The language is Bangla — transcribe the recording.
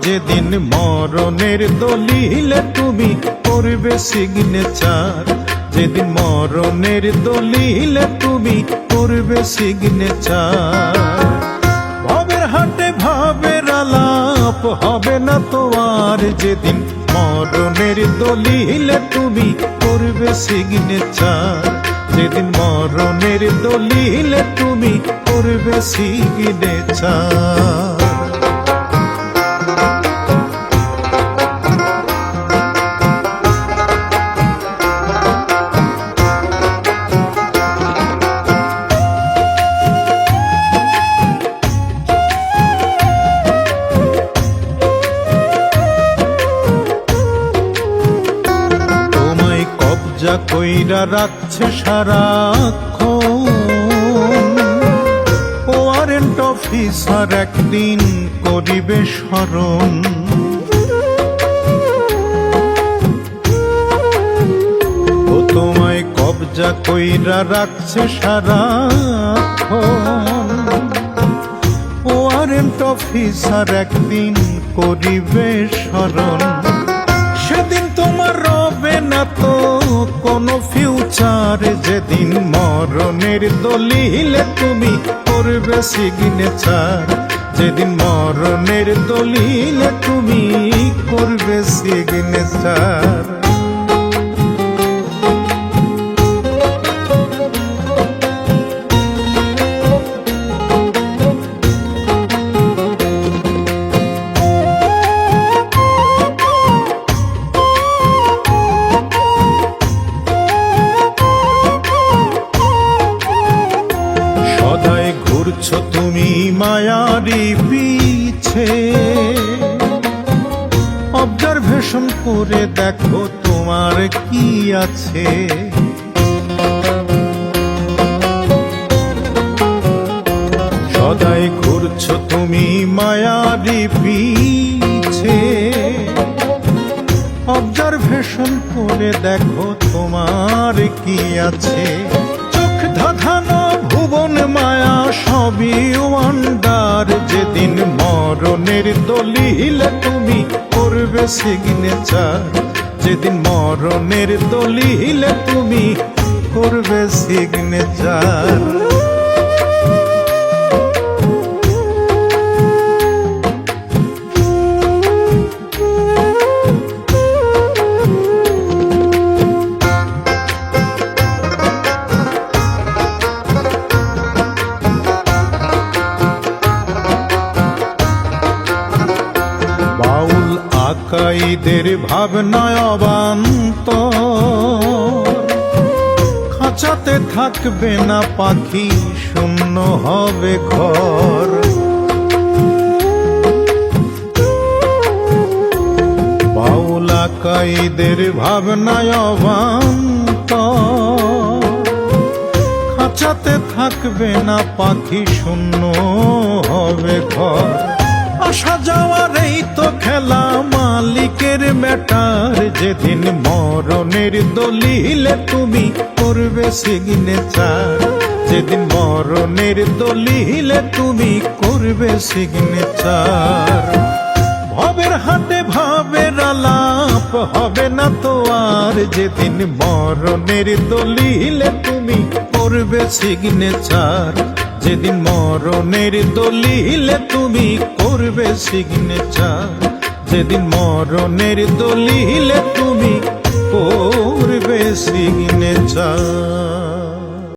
যেদিন মরণের দলিলে তুমি করবে সিগনেচার, যেদিন মরণের দলিলে তুমি করবে সিগনেচার। ভবের হাটে ভবের আলাপ হবে না তো আর, যেদিন মরণের দলিলে তুমি করবে সিগনেচার, যেদিন মরণের দলিলে তুমি করবে সিগনেচার। কবজা কইরা রাখছে সারাক্ষণ, ওয়ারেন্ট অফিসার একদিন করিবে স্মরণ। ও তোমায় কবজা কইরা রাখছে সারাক্ষণ, ওয়ারেন্ট অফিসার একদিন করিবে স্মরণ। সেদিন তোমার রবে না তো কোনো ফিউচার, যেদিন মরণের দলিলে তুমি করবে সিগনেচার, যেদিন মরণের দলিলে তুমি করবে সিগনেচার। ঘুরছো তুমি মায়ারি পিছে, অবজারভেশন করে দেখো তোমার কি আছে। সদাই ঘুরছো তুমি মায়ারি পিছে, অবজারভেশন করে দেখো তোমার কি আছে। চোখ ধাঁধানো ভুবন মায়া সবই ওয়ান্ডার, যেদিন মরণের দলিলে তুমি করবে সিগনেচার, যেদিন মরণের দলিলে তুমি করবে সিগনেচার। বাউল আকাইদের ভাবনায় অবান্তর, খাঁচাতে থাকবে না পাখি শূন্য হবে ঘর। বাউল আকাইদের ভাবনায় অবান্তর, খাঁচাতে থাকবে না পাখি শূন্য হবে ঘর। আসা যাওয়ার এই তো খেলা মালিকের ম্যাটার, যেদিন মরণের দলিলে তুমি করবে সিগনেচার, যেদিন মরণের দলিলে তুমি করবে সিগনেচার। ভবের হাটে ভবের আলাপ হবে না তো আর, যেদিন মরণের দলিলে তুমি করবে সিগনেচার, যেদিন মরণের দলিলে তুমি করবে সিগনেচার, যেদিন মরণের দলিলে তুমি করবে সিগনেচার।